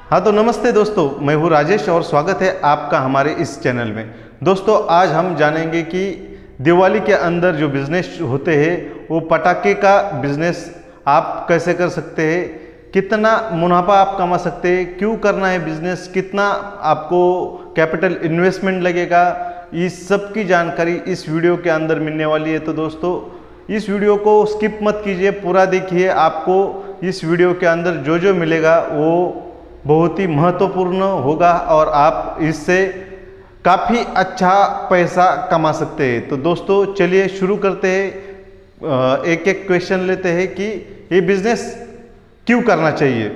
हाँ तो नमस्ते दोस्तों, मैं हूँ राजेश और स्वागत है आपका हमारे इस चैनल में। दोस्तों आज हम जानेंगे कि दिवाली के अंदर जो बिज़नेस होते हैं वो पटाखे का बिज़नेस आप कैसे कर सकते हैं, कितना मुनाफा आप कमा सकते हैं, क्यों करना है बिज़नेस, कितना आपको कैपिटल इन्वेस्टमेंट लगेगा, इस सब की जानकारी इस वीडियो के अंदर मिलने वाली है। तो दोस्तों इस वीडियो को स्किप मत कीजिए, पूरा देखिए। आपको इस वीडियो के अंदर जो जो मिलेगा वो बहुत ही महत्वपूर्ण होगा और आप इससे काफ़ी अच्छा पैसा कमा सकते हैं। तो दोस्तों चलिए शुरू करते हैं। एक एक क्वेश्चन लेते हैं कि ये बिज़नेस क्यों करना चाहिए।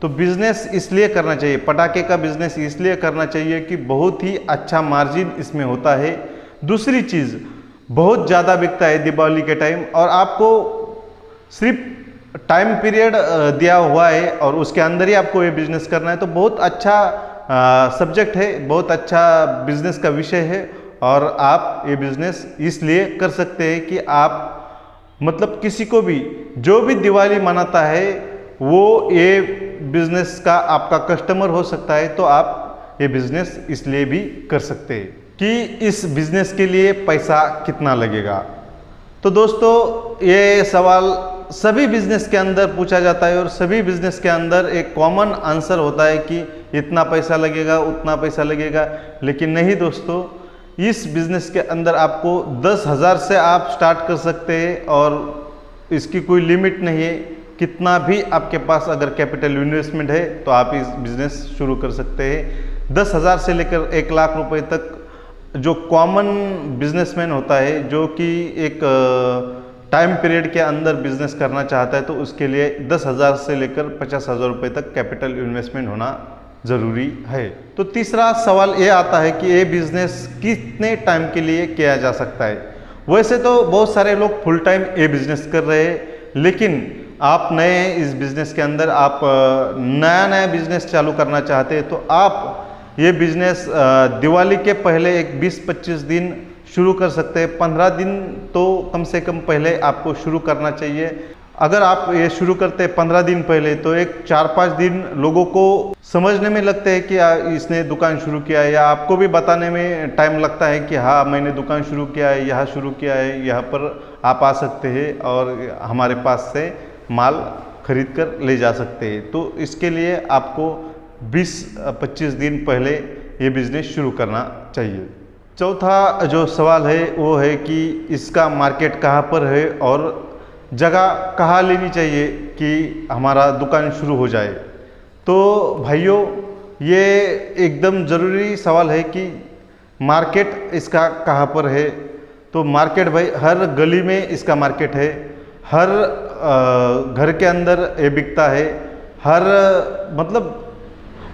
तो बिज़नेस इसलिए करना चाहिए, पटाखे का बिज़नेस इसलिए करना चाहिए कि बहुत ही अच्छा मार्जिन इसमें होता है। दूसरी चीज़, बहुत ज़्यादा बिकता है दिवाली के टाइम और आपको सिर्फ टाइम पीरियड दिया हुआ है और उसके अंदर ही आपको ये बिज़नेस करना है। तो बहुत अच्छा सब्जेक्ट है, बहुत अच्छा बिज़नेस का विषय है और आप ये बिज़नेस इसलिए कर सकते हैं कि आप मतलब किसी को भी जो भी दिवाली मनाता है वो ये बिज़नेस का आपका कस्टमर हो सकता है। तो आप ये बिज़नेस इसलिए भी कर सकते हैं कि इस बिज़नेस के लिए पैसा कितना लगेगा। तो दोस्तों ये सवाल सभी बिजनेस के अंदर पूछा जाता है और सभी बिजनेस के अंदर एक कॉमन आंसर होता है कि इतना पैसा लगेगा, उतना पैसा लगेगा। लेकिन नहीं दोस्तों, इस बिजनेस के अंदर आपको 10,000 से आप स्टार्ट कर सकते हैं और इसकी कोई लिमिट नहीं है। कितना भी आपके पास अगर कैपिटल इन्वेस्टमेंट है तो आप इस बिजनेस शुरू कर सकते हैं। 10,000 से लेकर 1 लाख रुपए तक जो कॉमन बिजनेसमैन होता है, जो कि एक टाइम पीरियड के अंदर बिजनेस करना चाहता है, तो उसके लिए 10,000 से लेकर 50,000 रुपये तक कैपिटल इन्वेस्टमेंट होना ज़रूरी है। तो तीसरा सवाल ये आता है कि ये बिजनेस कितने टाइम के लिए किया जा सकता है। वैसे तो बहुत सारे लोग फुल टाइम ये बिजनेस कर रहे हैं, लेकिन आप नए हैं इस बिजनेस के अंदर, आप नया बिजनेस चालू करना चाहते हैं तो आप ये बिजनेस दिवाली के पहले एक 20-25 दिन शुरू कर सकते हैं। 15 दिन तो कम से कम पहले आपको शुरू करना चाहिए। अगर आप ये शुरू करते हैं 15 दिन पहले तो एक 4-5 दिन लोगों को समझने में लगते हैं कि इसने दुकान शुरू किया है, या आपको भी बताने में टाइम लगता है कि हाँ मैंने दुकान शुरू किया है, यहाँ शुरू किया है, यहाँ पर आप आ सकते हैं और हमारे पास से माल खरीद कर ले जा सकते हैं। तो इसके लिए आपको 20-25 दिन पहले ये बिज़नेस शुरू करना चाहिए। चौथा जो सवाल है वो है कि इसका मार्केट कहाँ पर है और जगह कहाँ लेनी चाहिए कि हमारा दुकान शुरू हो जाए। तो भाइयों ये एकदम ज़रूरी सवाल है कि मार्केट इसका कहाँ पर है। तो मार्केट भाई हर गली में इसका मार्केट है, हर घर के अंदर ये बिकता है, हर मतलब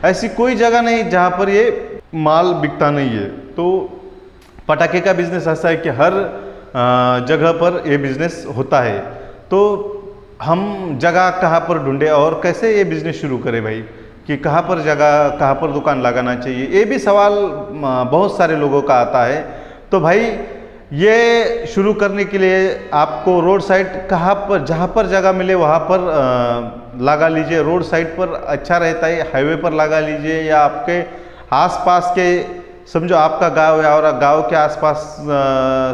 ऐसी कोई जगह नहीं जहाँ पर ये माल बिकता नहीं है। तो पटाखे का बिज़नेस ऐसा है कि हर जगह पर ये बिज़नेस होता है। तो हम जगह कहाँ पर ढूंढे और कैसे ये बिज़नेस शुरू करें भाई, कि कहाँ पर जगह, कहाँ पर दुकान लगाना चाहिए, ये भी सवाल बहुत सारे लोगों का आता है। तो भाई ये शुरू करने के लिए आपको रोड साइड कहाँ पर, जहाँ पर जगह मिले वहाँ पर लगा लीजिए। रोड साइड पर अच्छा रहता है, हाईवे पर लगा लीजिए, या आपके आसपास के समझो आपका गांव है और गांव के आसपास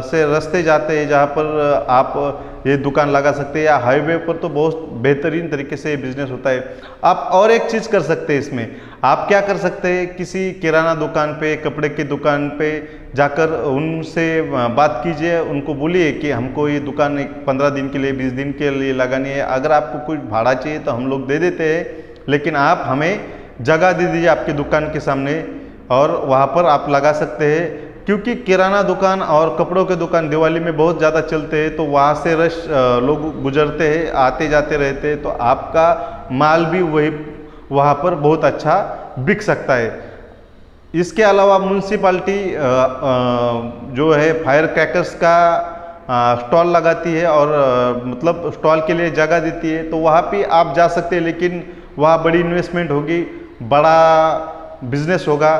से रास्ते जाते हैं जहाँ पर आप ये दुकान लगा सकते हैं, या हाईवे पर तो बहुत बेहतरीन तरीके से ये बिज़नेस होता है। आप और एक चीज़ कर सकते हैं इसमें, आप क्या कर सकते हैं, किसी किराना दुकान पे, कपड़े की दुकान पे जाकर उनसे बात कीजिए, उनको बोलिए कि हमको ये दुकान एक 15 दिन के लिए, 20 दिन के लिए लगानी है। अगर आपको कुछ भाड़ा चाहिए तो हम लोग दे देते हैं, लेकिन आप हमें जगह दे दीजिए आपकी दुकान के सामने और वहाँ पर आप लगा सकते हैं। क्योंकि किराना दुकान और कपड़ों के दुकान दिवाली में बहुत ज़्यादा चलते हैं, तो वहाँ से रश लोग गुजरते हैं, आते जाते रहते हैं, तो आपका माल भी वहाँ पर बहुत अच्छा बिक सकता है। इसके अलावा म्यूनसिपाल्टी जो है फायर क्रैकर्स का स्टॉल लगाती है और मतलब स्टॉल के लिए जगह देती है, तो वहाँ पे आप जा सकते हैं। लेकिन वहाँ बड़ी इन्वेस्टमेंट होगी, बड़ा बिजनेस होगा,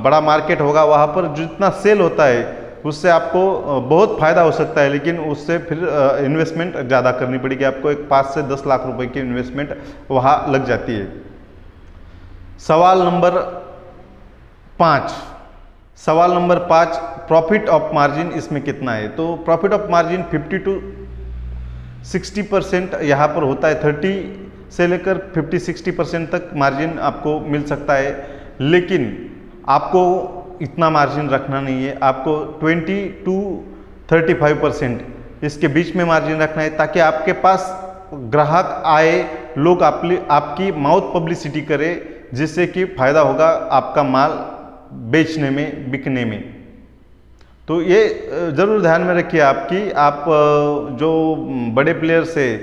बड़ा मार्केट होगा, वहाँ पर जितना सेल होता है उससे आपको बहुत फ़ायदा हो सकता है, लेकिन उससे फिर इन्वेस्टमेंट ज़्यादा करनी पड़ेगी आपको। एक 5 से 10 लाख रुपए की इन्वेस्टमेंट वहाँ लग जाती है। सवाल नंबर 5, सवाल नंबर 5, प्रॉफिट ऑफ मार्जिन इसमें कितना है? तो प्रॉफिट ऑफ मार्जिन 50 to 60% यहाँ पर होता है। 30 से लेकर 50-60% तक मार्जिन आपको मिल सकता है, लेकिन आपको इतना मार्जिन रखना नहीं है। आपको 20 to 35% इसके बीच में मार्जिन रखना है, ताकि आपके पास ग्राहक आए, लोग आपकी माउथ पब्लिसिटी करे, जिससे कि फायदा होगा आपका माल बेचने में, बिकने में। तो ये ज़रूर ध्यान में रखिए आप जो बड़े प्लेयर्स है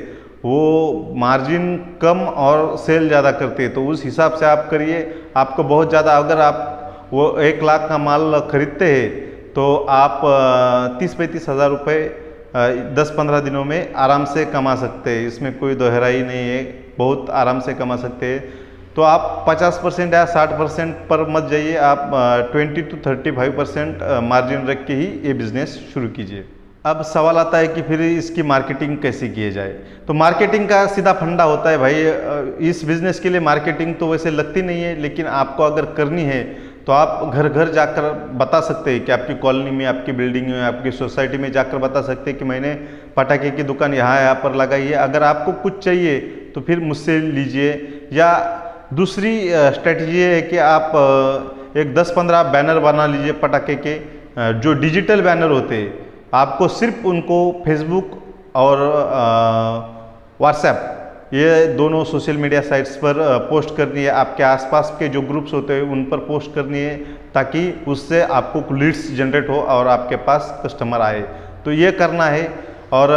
वो मार्जिन कम और सेल ज़्यादा करते हैं, तो उस हिसाब से आप करिए। आपको बहुत ज़्यादा, अगर आप वो 1 लाख का माल खरीदते हैं तो आप 30-35 हज़ार रुपये 10-15 दिनों में आराम से कमा सकते हैं। इसमें कोई दोहराई नहीं है, बहुत आराम से कमा सकते हैं। तो आप 50% या 60% पर मत जाइए, आप 20 to 35% मार्जिन रख के ही ये बिज़नेस शुरू कीजिए। अब सवाल आता है कि फिर इसकी मार्केटिंग कैसे किए जाए? तो मार्केटिंग का सीधा फंडा होता है भाई, इस बिज़नेस के लिए मार्केटिंग तो वैसे लगती नहीं है, लेकिन आपको अगर करनी है तो आप घर घर जाकर बता सकते हैं कि आपकी कॉलोनी में, आपकी बिल्डिंग में, आपकी सोसाइटी में जाकर बता सकते हैं कि मैंने पटाखे की दुकान यहाँ पर लगाई है। अगर आपको कुछ चाहिए तो फिर मुझसे लीजिए। या दूसरी स्ट्रेटजी है कि आप एक 10-15 बैनर बना लीजिए पटाखे के, जो डिजिटल बैनर होते हैं। आपको सिर्फ उनको फेसबुक और व्हाट्सएप, ये दोनों सोशल मीडिया साइट्स पर पोस्ट करनी है। आपके आसपास के जो ग्रुप्स होते हैं उन पर पोस्ट करनी है, ताकि उससे आपको लीड्स जनरेट हो और आपके पास कस्टमर आए। तो ये करना है। और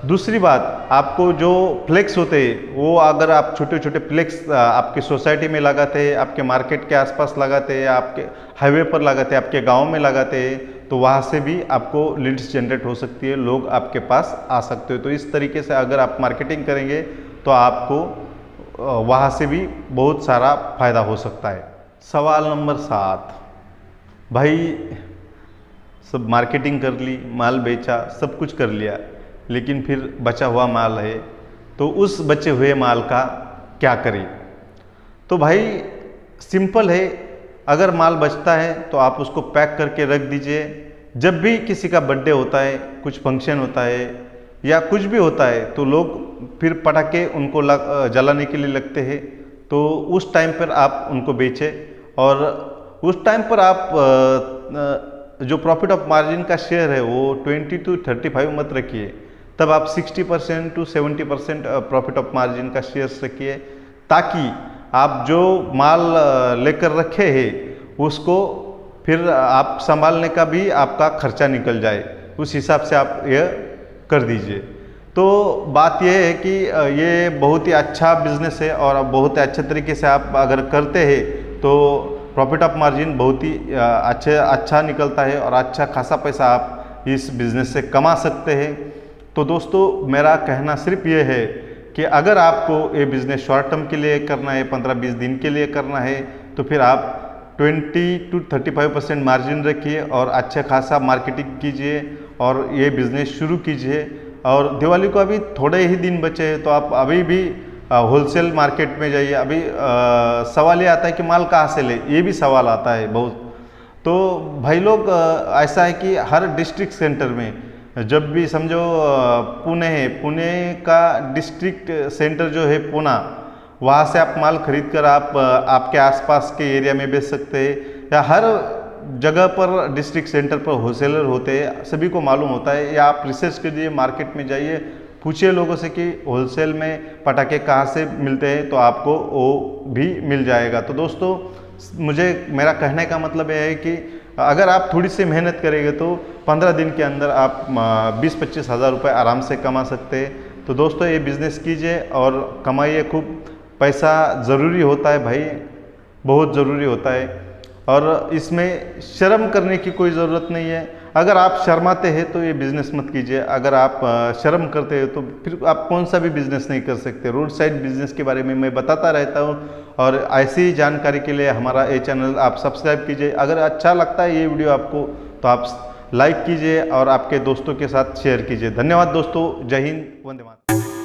दूसरी बात, आपको जो फ्लेक्स होते हैं वो अगर आप छोटे छोटे फ्लेक्स आपकी सोसाइटी में लगाते हैं, आपके मार्केट के आसपास लगाते हैं, आपके हाईवे पर लगाते हैं, आपके गांव में लगाते हैं, तो वहाँ से भी आपको लीड्स जनरेट हो सकती है, लोग आपके पास आ सकते हो। तो इस तरीके से अगर आप मार्केटिंग करेंगे तो आपको वहाँ से भी बहुत सारा फायदा हो सकता है। सवाल नंबर 7, भाई सब मार्केटिंग कर ली, माल बेचा, सब कुछ कर लिया, लेकिन फिर बचा हुआ माल है, तो उस बचे हुए माल का क्या करें? तो भाई सिंपल है, अगर माल बचता है तो आप उसको पैक करके रख दीजिए। जब भी किसी का बर्थडे होता है, कुछ फंक्शन होता है या कुछ भी होता है, तो लोग फिर पटाखे उनको जलाने के लिए लगते हैं, तो उस टाइम पर आप उनको बेचें। और उस टाइम पर आप जो प्रॉफिट ऑफ मार्जिन का शेयर है वो 20 to 35 मत रखिए, तब आप 60% to 70% प्रॉफिट ऑफ मार्जिन का शेयर रखिए, ताकि आप जो माल लेकर रखे हैं उसको फिर आप संभालने का भी आपका खर्चा निकल जाए, उस हिसाब से आप ये कर दीजिए। तो बात यह है कि ये बहुत ही अच्छा बिजनेस है, और बहुत ही अच्छे तरीके से आप अगर करते हैं तो प्रॉफिट ऑफ मार्जिन बहुत ही अच्छा निकलता है, और अच्छा खासा पैसा आप इस बिज़नेस से कमा सकते हैं। तो दोस्तों, मेरा कहना सिर्फ ये है कि अगर आपको ये बिज़नेस शॉर्ट टर्म के लिए करना है, 15-20 दिन के लिए करना है, तो फिर आप 20 to 35% मार्जिन रखिए और अच्छा खासा मार्केटिंग कीजिए और ये बिज़नेस शुरू कीजिए। और दिवाली को अभी थोड़े ही दिन बचे हैं, तो आप अभी भी होलसेल मार्केट में जाइए। अभी सवाल ये आता है कि माल कहाँ से ले, ये भी सवाल आता है बहुत। तो भाई लोग, ऐसा है कि हर डिस्ट्रिक्ट सेंटर में, जब भी समझो पुणे है, पुणे का डिस्ट्रिक्ट सेंटर जो है पूना, वहाँ से आप माल खरीद कर आप आपके आसपास के एरिया में बेच सकते हैं, या हर जगह पर डिस्ट्रिक्ट सेंटर पर होलसेलर होते हैं, सभी को मालूम होता है। या आप रिसर्च कीजिए, मार्केट में जाइए, पूछिए लोगों से कि होलसेल में पटाखे कहाँ से मिलते हैं, तो आपको वो भी मिल जाएगा। तो दोस्तों, मेरा कहने का मतलब यह है कि अगर आप थोड़ी सी मेहनत करेंगे तो 15 दिन के अंदर आप 20-25 हज़ार रुपये आराम से कमा सकते हैं। तो दोस्तों, ये बिज़नेस कीजिए और कमाइए खूब। पैसा ज़रूरी होता है भाई, बहुत ज़रूरी होता है, और इसमें शर्म करने की कोई ज़रूरत नहीं है। अगर आप शर्माते हैं तो ये बिज़नेस मत कीजिए, अगर आप शर्म करते हैं तो फिर आप कौन सा भी बिज़नेस नहीं कर सकते। रोड साइड बिज़नेस के बारे में मैं बताता रहता हूँ, और ऐसी जानकारी के लिए हमारा ये चैनल आप सब्सक्राइब कीजिए। अगर अच्छा लगता है ये वीडियो आपको, तो आप लाइक कीजिए और आपके दोस्तों के साथ शेयर कीजिए। धन्यवाद दोस्तों, जय हिंद, वंदे मातरम।